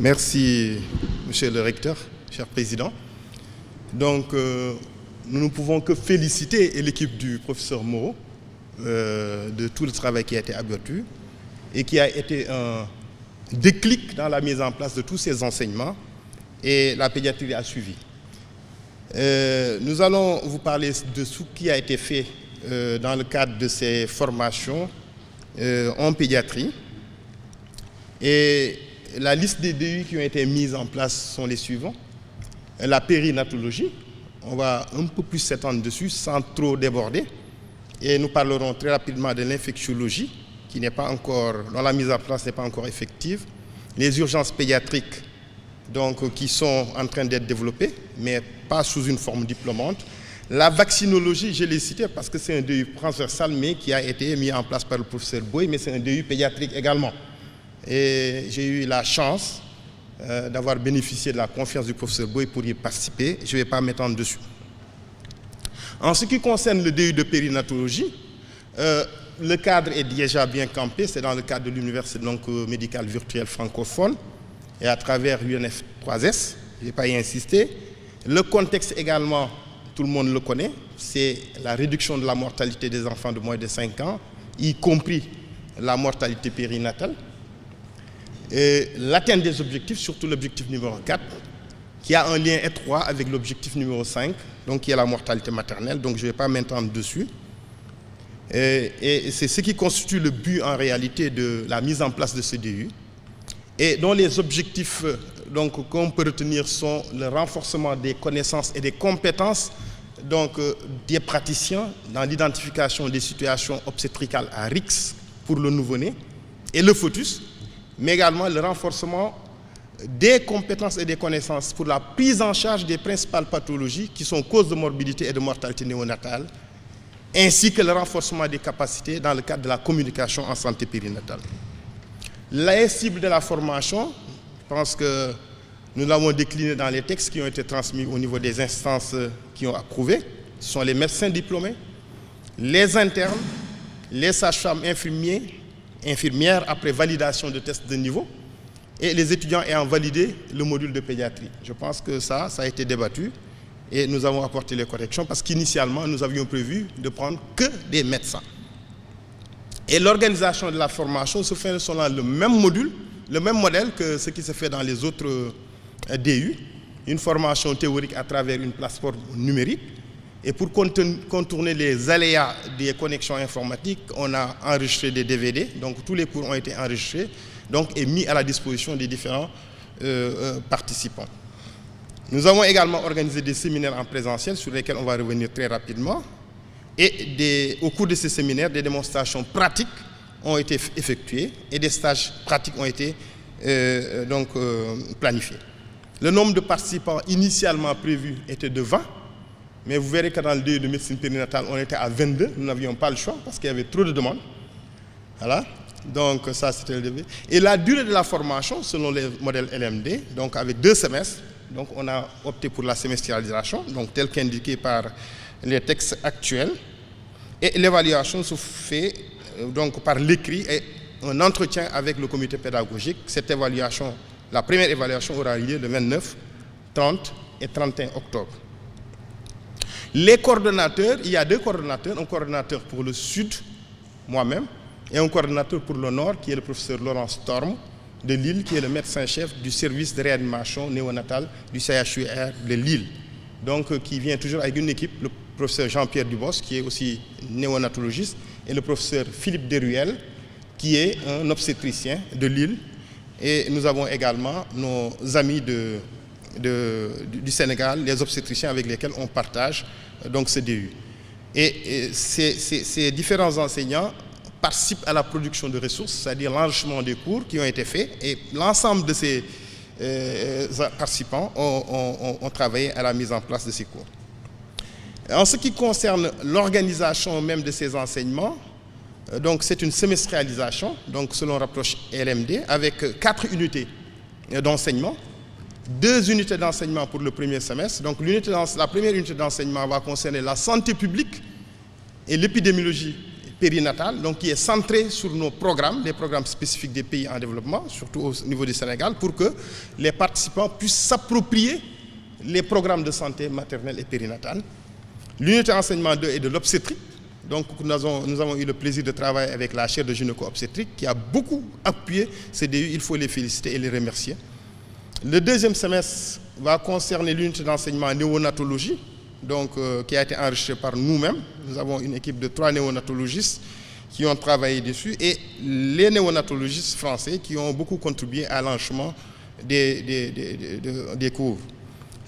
Merci, Monsieur le Recteur, cher Président. Donc, nous ne pouvons que féliciter l'équipe du professeur Moreau de tout le travail qui a été abattu et qui a été un déclic dans la mise en place de tous ces enseignements, et la pédiatrie a suivi. Nous allons vous parler de ce qui a été fait dans le cadre de ces formations en pédiatrie. Et la liste des DU qui ont été mises en place sont les suivants. La périnatologie, on va un peu plus s'étendre dessus sans trop déborder. Et nous parlerons très rapidement de l'infectiologie, qui n'est pas encore, dont la mise en place n'est pas encore effective. Les urgences pédiatriques, donc, qui sont en train d'être développées, mais pas sous une forme diplômante. La vaccinologie, je l'ai cité parce que c'est un DU transversal, mais qui a été mis en place par le professeur Boy, mais c'est un DU pédiatrique également. Et j'ai eu la chance d'avoir bénéficié de la confiance du professeur Boy pour y participer. Je ne vais pas m'étendre dessus. En ce qui concerne le DU de périnatologie, le cadre est déjà bien campé. C'est dans le cadre de l'université médicale virtuelle francophone et à travers UNF3S. Je ne vais pas y insister. Le contexte également, tout le monde le connaît, c'est la réduction de la mortalité des enfants de moins de 5 ans, y compris la mortalité périnatale. L'atteinte des objectifs, surtout l'objectif numéro 4, qui a un lien étroit avec l'objectif numéro 5, donc qui est la mortalité maternelle, donc je ne vais pas m'étendre dessus. Et c'est ce qui constitue le but en réalité de la mise en place de ce DU, et dont les objectifs qu'on peut retenir sont le renforcement des connaissances et des compétences des praticiens dans l'identification des situations obstétricales à risque pour le nouveau-né et le fœtus, mais également le renforcement des compétences et des connaissances pour la prise en charge des principales pathologies qui sont causes de morbidité et de mortalité néonatale, ainsi que le renforcement des capacités dans le cadre de la communication en santé périnatale. La cible de la formation, je pense que nous l'avons décliné dans les textes qui ont été transmis au niveau des instances qui ont approuvé. Ce sont les médecins diplômés, les internes, les sages-femmes infirmières après validation de tests de niveau, et les étudiants ayant validé le module de pédiatrie. Je pense que ça a été débattu et nous avons apporté les corrections parce qu'initialement, nous avions prévu de prendre que des médecins. Et l'organisation de la formation se fait selon le même module, le même modèle que ce qui se fait dans les autres DU, une formation théorique à travers une plateforme numérique. Et pour contourner les aléas des connexions informatiques, on a enregistré des DVD, donc tous les cours ont été enregistrés et mis à la disposition des différents participants. Nous avons également organisé des séminaires en présentiel sur lesquels on va revenir très rapidement. Et au cours de ces séminaires, des démonstrations pratiques ont été effectuées et des stages pratiques ont été planifiés. Le nombre de participants initialement prévu était de 20, mais vous verrez que dans le DU de médecine périnatale, on était à 22. Nous n'avions pas le choix parce qu'il y avait trop de demandes. Voilà. Donc ça, c'était le début. Et la durée de la formation, selon les modèles LMD, donc avec 2 semestres, donc on a opté pour la semestrialisation, donc tel qu'indiqué par les textes actuels. Et l'évaluation se fait par l'écrit et un entretien avec le comité pédagogique. Cette évaluation, la première évaluation aura lieu le 29, 30 et 31 octobre. Les coordonnateurs, il y a 2 coordonnateurs, un coordonnateur pour le sud, moi-même, et un coordonnateur pour le nord, qui est le professeur Laurent Storm de Lille, qui est le médecin-chef du service de réanimation néonatale du CHUR de Lille. Donc, qui vient toujours avec une équipe, le professeur Jean-Pierre Dubos, qui est aussi néonatologiste, et le professeur Philippe Deruel, qui est un obstétricien de Lille. Et nous avons également nos amis du Sénégal, les obstétriciens avec lesquels on partage ce DU. Et ces différents enseignants participent à la production de ressources, c'est-à-dire l'enrichissement des cours qui ont été faits, et l'ensemble de ces participants ont travaillé à la mise en place de ces cours. En ce qui concerne l'organisation même de ces enseignements, c'est une semestrialisation, selon l'approche LMD, avec 4 unités d'enseignement, 2 unités d'enseignement pour le premier semestre. Donc la première unité d'enseignement va concerner la santé publique et l'épidémiologie périnatale, donc qui est centrée sur nos programmes, les programmes spécifiques des pays en développement, surtout au niveau du Sénégal, pour que les participants puissent s'approprier les programmes de santé maternelle et périnatale. L'unité enseignement 2 est de l'obstétrique. Donc nous avons eu le plaisir de travailler avec la chaire de gynéco-obstétrique qui a beaucoup appuyé ces DU, il faut les féliciter et les remercier. Le deuxième semestre va concerner l'unité d'enseignement néonatologie, donc, qui a été enregistré par nous-mêmes. Nous avons une équipe de 3 néonatologistes qui ont travaillé dessus et les néonatologistes français qui ont beaucoup contribué à l'enchaînement des cours.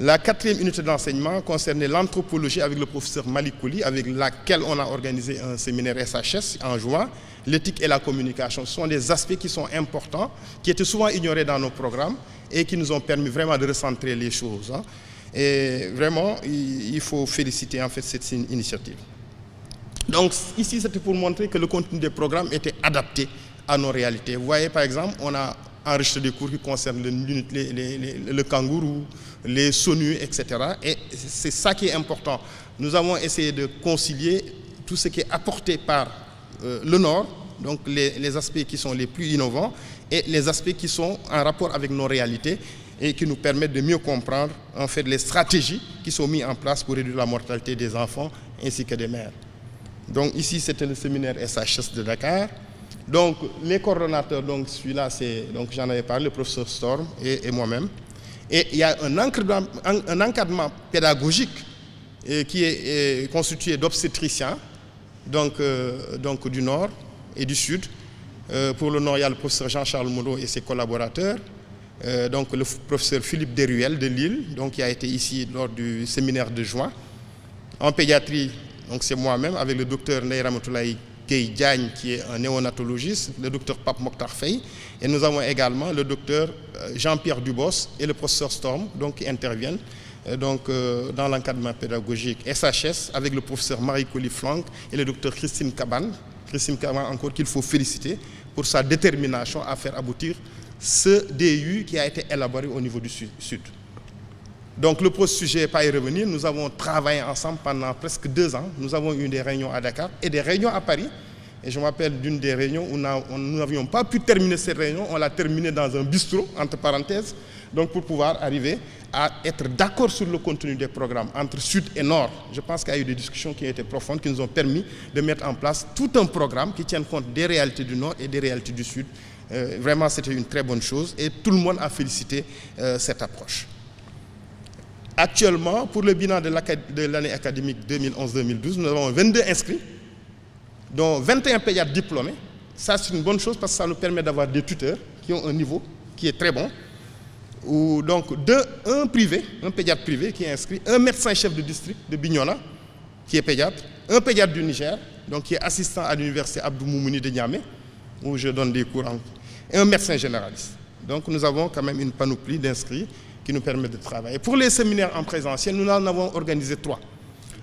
La 4e unité d'enseignement concernait l'anthropologie avec le professeur Malikouli, avec laquelle on a organisé un séminaire SHS en juin. L'éthique et la communication sont des aspects qui sont importants, qui étaient souvent ignorés dans nos programmes et qui nous ont permis vraiment de recentrer les choses. Et vraiment, il faut féliciter en fait cette initiative. Donc ici, c'était pour montrer que le contenu des programmes était adapté à nos réalités. Vous voyez, par exemple, on a enregistré des cours qui concernent le kangourou, les sonus, etc. Et c'est ça qui est important. Nous avons essayé de concilier tout ce qui est apporté par le Nord, donc les aspects qui sont les plus innovants, et les aspects qui sont en rapport avec nos réalités, et qui nous permettent de mieux comprendre en fait les stratégies qui sont mises en place pour réduire la mortalité des enfants ainsi que des mères. Donc ici c'était le séminaire SHS de Dakar. Donc les coordonnateurs, donc celui-là c'est, donc j'en avais parlé, le professeur Storm et moi-même. Et il y a un encadrement pédagogique qui est constitué d'obstétriciens, donc du Nord et du Sud. Pour le Nord, il y a le professeur Jean-Charles Moreau et ses collaborateurs. Donc le professeur Philippe Deruel de Lille, donc, qui a été ici lors du séminaire de juin. En pédiatrie, donc c'est moi-même, avec le docteur Ndeye Ramatoulaye Gueye Diagne, qui est un néonatologiste, le docteur Pape Mokhtar Faye, et nous avons également le docteur Jean-Pierre Dubos et le professeur Storm, donc, qui interviennent dans l'encadrement pédagogique SHS, avec le professeur Marie-Coly Flanck et le docteur Christine Caban. Christine Caban, encore, qu'il faut féliciter pour sa détermination à faire aboutir ce DU qui a été élaboré au niveau du Sud. Donc le sujet n'est pas y revenir, nous avons travaillé ensemble pendant presque 2 ans. Nous avons eu des réunions à Dakar et des réunions à Paris. Et je me rappelle d'une des réunions où nous n'avions pas pu terminer cette réunion, on l'a terminée dans un bistrot, entre parenthèses, donc pour pouvoir arriver à être d'accord sur le contenu des programmes entre Sud et Nord. Je pense qu'il y a eu des discussions qui ont été profondes, qui nous ont permis de mettre en place tout un programme qui tienne compte des réalités du Nord et des réalités du Sud. Vraiment, c'était une très bonne chose et tout le monde a félicité cette approche. Actuellement, pour le bilan de l'année académique 2011-2012, nous avons 22 inscrits, dont 21 pédiatres diplômés. Ça, c'est une bonne chose parce que ça nous permet d'avoir des tuteurs qui ont un niveau qui est très bon. Ou donc un pédiatre privé qui est inscrit, un médecin chef de district de Bignona qui est pédiatre, un pédiatre du Niger, donc qui est assistant à l'université Abdou Moumouni de Niamey, où je donne des cours, et un médecin généraliste. Donc nous avons quand même une panoplie d'inscrits qui nous permet de travailler. Pour les séminaires en présentiel, nous en avons organisé 3.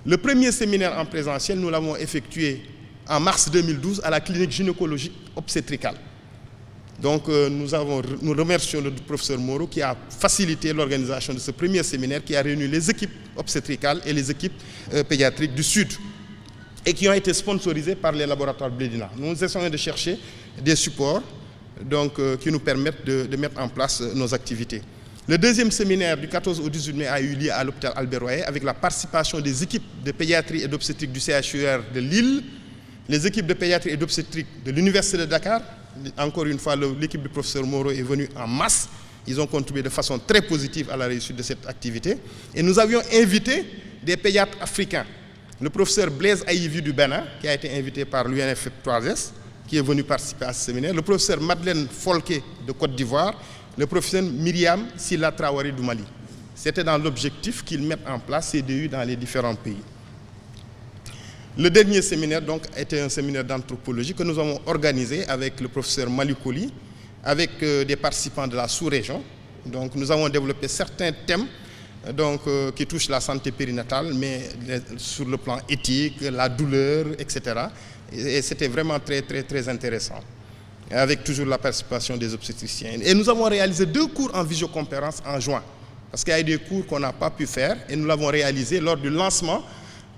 Le premier séminaire en présentiel, nous l'avons effectué en mars 2012 à la clinique gynécologique obstétricale. Donc nous remercions le professeur Moreau qui a facilité l'organisation de ce premier séminaire qui a réuni les équipes obstétricales et les équipes pédiatriques du Sud et qui ont été sponsorisés par les laboratoires Blédina. Nous essayons de chercher des supports donc, qui nous permettent de mettre en place nos activités. Le deuxième séminaire du 14 au 18 mai a eu lieu à l'hôpital Albert Royer avec la participation des équipes de pédiatrie et d'obstétrique du CHUR de Lille, les équipes de pédiatrie et d'obstétrique de l'Université de Dakar. Encore une fois, l'équipe du professeur Moreau est venue en masse. Ils ont contribué de façon très positive à la réussite de cette activité. Et nous avions invité des pédiatres africains. Le professeur Blaise Aïvi du Bénin, qui a été invité par l'UNFF3S, qui est venu participer à ce séminaire. Le professeur Madeleine Folquet de Côte d'Ivoire. Le professeur Myriam Silla Traoré du Mali. C'était dans l'objectif qu'ils mettent en place ces DU dans les différents pays. Le dernier séminaire donc, était un séminaire d'anthropologie que nous avons organisé avec le professeur Malikouli, avec des participants de la sous-région. Donc, nous avons développé certains thèmes donc, qui touchent la santé périnatale, mais sur le plan éthique, la douleur, etc. Et c'était vraiment très, très, très intéressant, avec toujours la participation des obstétriciens. Et nous avons réalisé 2 cours en visioconférence en juin, parce qu'il y a eu des cours qu'on n'a pas pu faire, et nous l'avons réalisé lors du lancement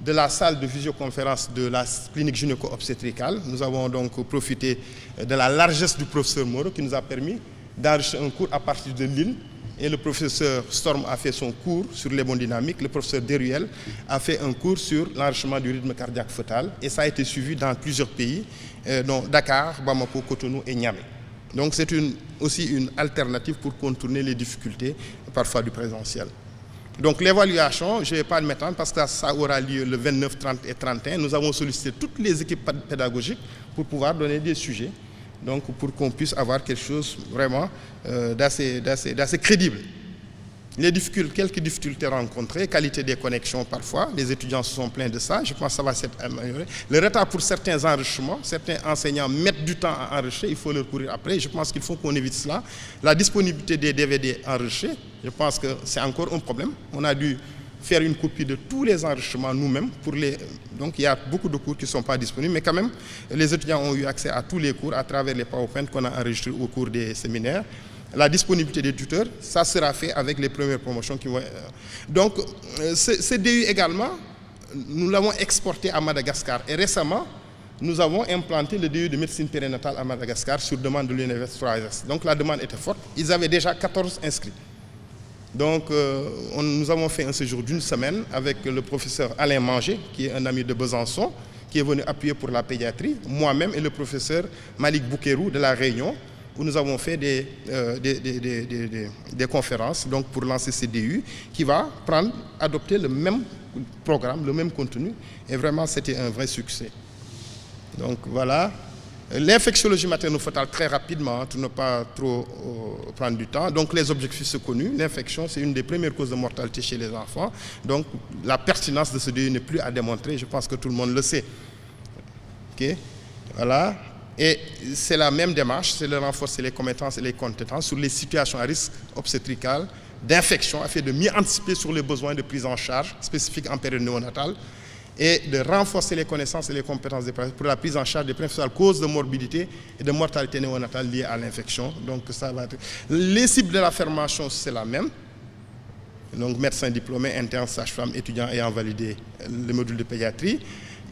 de la salle de visioconférence de la clinique gynéco-obstétricale. Nous avons donc profité de la largesse du professeur Moreau qui nous a permis d'enregistrer un cours à partir de Lille. Et le professeur Storm a fait son cours sur l'hémodynamique. Le professeur Deruel a fait un cours sur l'enregistrement du rythme cardiaque fœtal. Et ça a été suivi dans plusieurs pays, dont Dakar, Bamako, Cotonou et Niamey. Donc c'est aussi une alternative pour contourner les difficultés parfois du présentiel. Donc l'évaluation, je ne vais pas le m'étendre parce que ça aura lieu le 29, 30 et 31. Nous avons sollicité toutes les équipes pédagogiques pour pouvoir donner des sujets, donc pour qu'on puisse avoir quelque chose vraiment d'assez crédible. Quelques difficultés rencontrées, qualité des connexions parfois, les étudiants se sont plaints de ça, je pense que ça va s'être amélioré. Le retard pour certains enregistrements, certains enseignants mettent du temps à enregistrer, il faut leur courir après, je pense qu'il faut qu'on évite cela. La disponibilité des DVD enregistrés, je pense que c'est encore un problème. On a dû faire une copie de tous les enregistrements nous-mêmes. Donc il y a beaucoup de cours qui ne sont pas disponibles, mais quand même, les étudiants ont eu accès à tous les cours à travers les PowerPoint qu'on a enregistrés au cours des séminaires. La disponibilité des tuteurs, ça sera fait avec les premières promotions qui vont... Donc, ce DU également, nous l'avons exporté à Madagascar. Et récemment, nous avons implanté le DU de médecine périnatale à Madagascar sur demande de l'Université 3S. Donc, la demande était forte. Ils avaient déjà 14 inscrits. Donc, nous avons fait un séjour d'une semaine avec le professeur Alain Manger, qui est un ami de Besançon, qui est venu appuyer pour la pédiatrie, moi-même et le professeur Malik Boukerou de La Réunion, où nous avons fait des conférences donc pour lancer ce DU qui va adopter le même programme, le même contenu. Et vraiment, c'était un vrai succès. Donc voilà. L'infectiologie materno-fœtale, très rapidement, pour ne pas trop prendre du temps. Donc les objectifs sont connus. L'infection, c'est une des premières causes de mortalité chez les enfants. Donc la pertinence de ce DU n'est plus à démontrer. Je pense que tout le monde le sait. OK. Voilà. Et c'est la même démarche, c'est de renforcer les compétences et les compétences sur les situations à risque obstétrical, d'infection, afin de mieux anticiper sur les besoins de prise en charge spécifiques en période néonatale et de renforcer les connaissances et les compétences des pour la prise en charge des principales causes de morbidité et de mortalité néonatale liées à l'infection. Donc ça va être... Les cibles de la formation, c'est la même. Donc médecins diplômés, internes, sages-femmes, étudiants ayant validé le module de pédiatrie.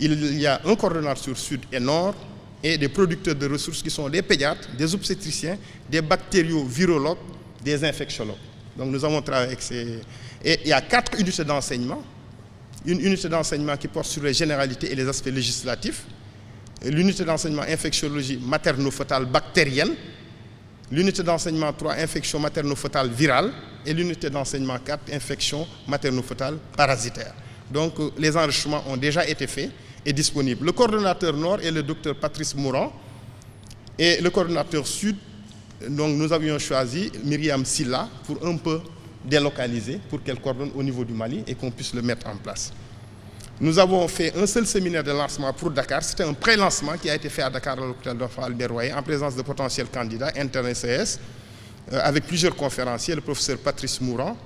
Il y a un coordonnateur sur Sud et Nord, et des producteurs de ressources qui sont des pédiatres, des obstétriciens, des bactério-virologues, des infectiologues. Donc nous avons travaillé avec ces... Et il y a 4 unités d'enseignement. Une unité d'enseignement qui porte sur les généralités et les aspects législatifs. L'unité d'enseignement infectiologie materno-fœtale bactérienne. L'unité d'enseignement 3, infection materno-fœtale virale. Et l'unité d'enseignement 4, infection materno-fœtale parasitaire. Donc les enregistrements ont déjà été faits et disponibles. Le coordonnateur Nord est le docteur Patrice Mouran. Et le coordonnateur Sud, donc nous avions choisi Myriam Silla pour un peu délocaliser, pour qu'elle coordonne au niveau du Mali et qu'on puisse le mettre en place. Nous avons fait un seul séminaire de lancement pour Dakar. C'était un pré-lancement qui a été fait à Dakar à l'hôpital d'enfants Albert Royer en présence de potentiels candidats internes et CS avec plusieurs conférenciers, le professeur Patrice Mouran,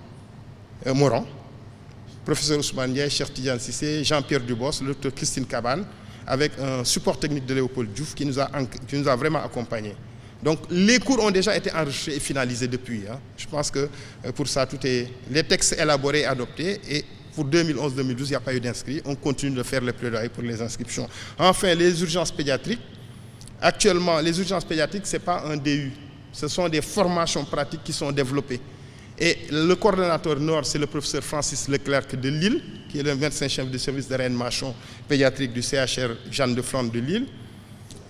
professeur Ousmane Ndiaye, Cheikh Tidiane Cissé, Jean-Pierre Dubos, le docteur Christine Cabane, avec un support technique de Léopold Diouf qui nous a vraiment accompagnés. Donc les cours ont déjà été enregistrés et finalisés depuis. Je pense que pour ça, les textes élaborés et adoptés, et pour 2011-2012, il n'y a pas eu d'inscrits. On continue de faire les plaidoyers pour les inscriptions. Enfin, les urgences pédiatriques. Actuellement, les urgences pédiatriques, ce n'est pas un DU. Ce sont des formations pratiques qui sont développées. Et le coordonnateur Nord, c'est le professeur Francis Leclerc de Lille, qui est le médecin-chef du service de réanimation pédiatrique du CHR Jeanne de Flandre de Lille.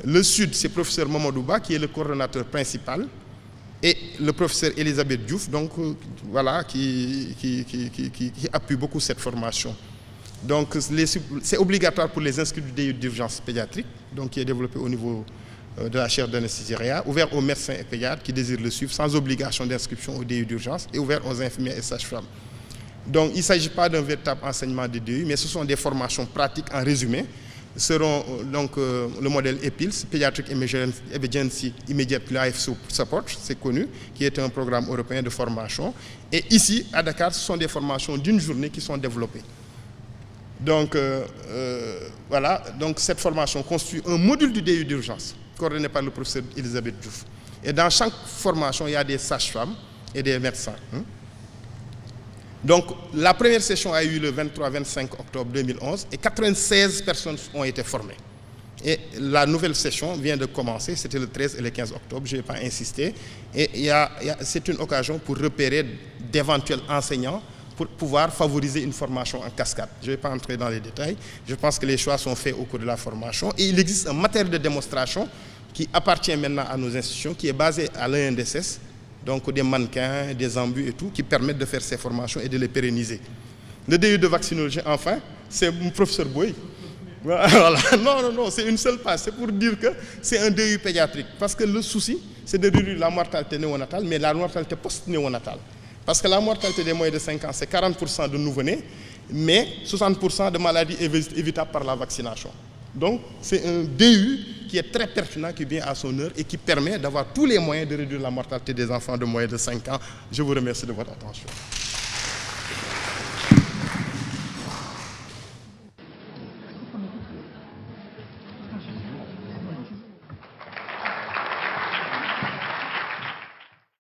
Le Sud, c'est le professeur Mamadouba, qui est le coordonnateur principal. Et le professeur Elisabeth Diouf, donc voilà, qui appuie beaucoup cette formation. Donc c'est obligatoire pour les inscrits du DU d'urgence pédiatrique, donc qui est développé au niveau de la chaire d'anesthésie, ouvert aux médecins et pédiatres qui désirent le suivre sans obligation d'inscription au DU d'urgence et ouvert aux infirmiers et sages-femmes. Donc il ne s'agit pas d'un véritable enseignement de DU, mais ce sont des formations pratiques en résumé. Seront donc le modèle EPILS, Pediatric Emergency Immediate Life Support, c'est connu, qui est un programme européen de formation. Et ici, à Dakar, ce sont des formations d'une journée qui sont développées. Donc, voilà, donc cette formation constitue un module du DU d'urgence, coordonné par le professeur Elisabeth Diouf. Et dans chaque formation, il y a des sages-femmes et des médecins. Donc, la première session a eu le 23-25 octobre 2011 et 96 personnes ont été formées. Et la nouvelle session vient de commencer, c'était le 13 et le 15 octobre, je ne vais pas insister. Et c'est une occasion pour repérer d'éventuels enseignants pour pouvoir favoriser une formation en cascade. Je ne vais pas entrer dans les détails, je pense que les choix sont faits au cours de la formation. Et il existe un matériel de démonstration qui appartient maintenant à nos institutions, qui est basé à l'ENDSS, donc des mannequins, des embus et tout, qui permettent de faire ces formations et de les pérenniser. Le DU de vaccinologie, enfin, c'est mon professeur Boy. Voilà. Non, c'est une seule page. C'est pour dire que c'est un DU pédiatrique. Parce que le souci, c'est de réduire la mortalité néonatale, mais la mortalité post-néonatale. Parce que la mortalité des moins de 5 ans, c'est 40% de nouveau-nés, mais 60% de maladies évitables par la vaccination. Donc, c'est un DU qui est très pertinent, qui vient à son heure et qui permet d'avoir tous les moyens de réduire la mortalité des enfants de moins de 5 ans. Je vous remercie de votre attention.